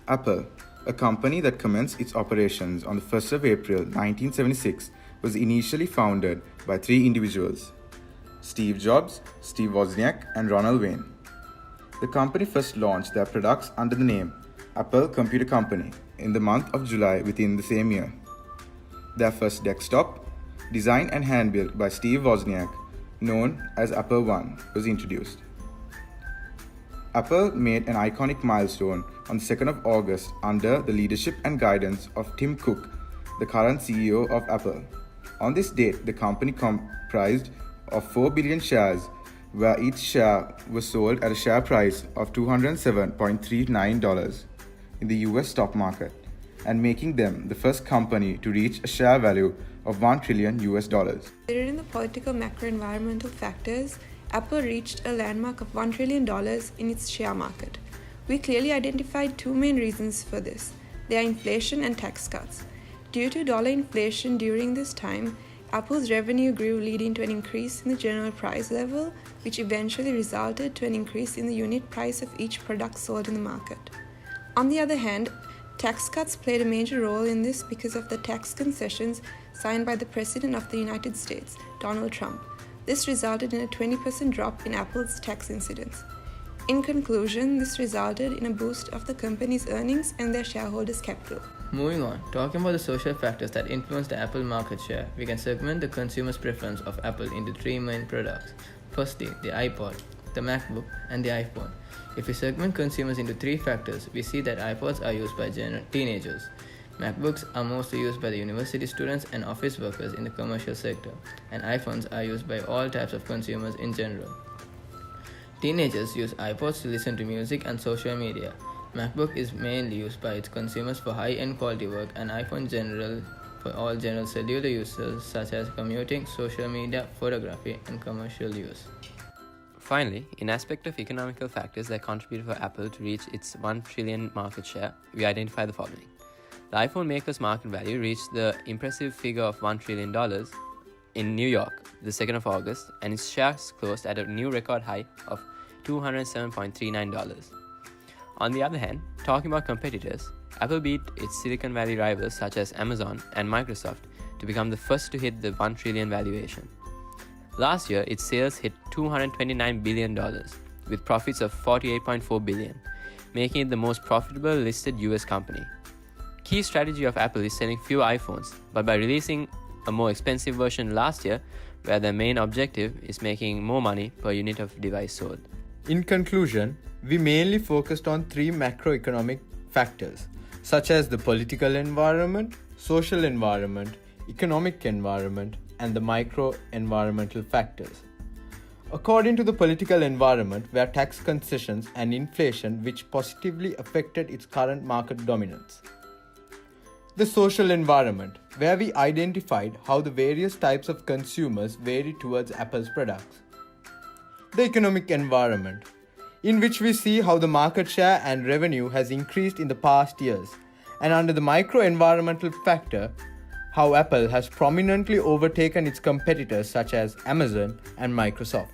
Apple, a company that commenced its operations on the 1st of April 1976, was initially founded by three individuals: Steve Jobs, Steve Wozniak, and Ronald Wayne. The company first launched their products under the name Apple Computer Company in the month of July within the same year. Their first desktop, designed and hand-built by Steve Wozniak, known as Apple I, was introduced. Apple made an iconic milestone on the 2nd of August under the leadership and guidance of Tim Cook, the current CEO of Apple. On this date, the company comprised of 4 billion shares, where each share was sold at a share price of $207.39 in the US stock market, and making them the first company to reach a share value of $1 trillion. Considering the political macro-environmental factors, Apple reached a landmark of $1 trillion in its share market. We clearly identified two main reasons for this. They are inflation and tax cuts. Due to dollar inflation during this time, Apple's revenue grew, leading to an increase in the general price level, which eventually resulted to an increase in the unit price of each product sold in the market. On the other hand, tax cuts played a major role in this because of the tax concessions signed by the President of the United States, Donald Trump. This resulted in a 20% drop in Apple's tax incidence. In conclusion, this resulted in a boost of the company's earnings and their shareholders' capital. Moving on, talking about the social factors that influence the Apple market share, we can segment the consumer's preference of Apple into three main products. Firstly, the iPod, the MacBook, and the iPhone. If we segment consumers into three factors, we see that iPods are used by teenagers. MacBooks are mostly used by the university students and office workers in the commercial sector, and iPhones are used by all types of consumers in general. Teenagers use iPods to listen to music and social media. MacBook is mainly used by its consumers for high-end quality work, and iPhone general for all general cellular users such as commuting, social media, photography, and commercial use. Finally, in aspect of economical factors that contribute for Apple to reach its $1 trillion market share, we identify the following. The iPhone maker's market value reached the impressive figure of $1 trillion in New York, the 2nd of August, and its shares closed at a new record high of $207.39. On the other hand, talking about competitors, Apple beat its Silicon Valley rivals such as Amazon and Microsoft to become the first to hit the $1 trillion valuation. Last year, its sales hit $229 billion, with profits of $48.4 billion, making it the most profitable listed US company. Key strategy of Apple is selling fewer iPhones, but by releasing a more expensive version last year, where their main objective is making more money per unit of device sold. In conclusion, we mainly focused on three macroeconomic factors, such as the political environment, social environment, economic environment, and the micro-environmental factors. According to the political environment were tax concessions and inflation, which positively affected its current market dominance. The social environment, where we identified how the various types of consumers vary towards Apple's products. The economic environment, in which we see how the market share and revenue has increased in the past years, and under the micro-environmental factor, how Apple has prominently overtaken its competitors such as Amazon and Microsoft.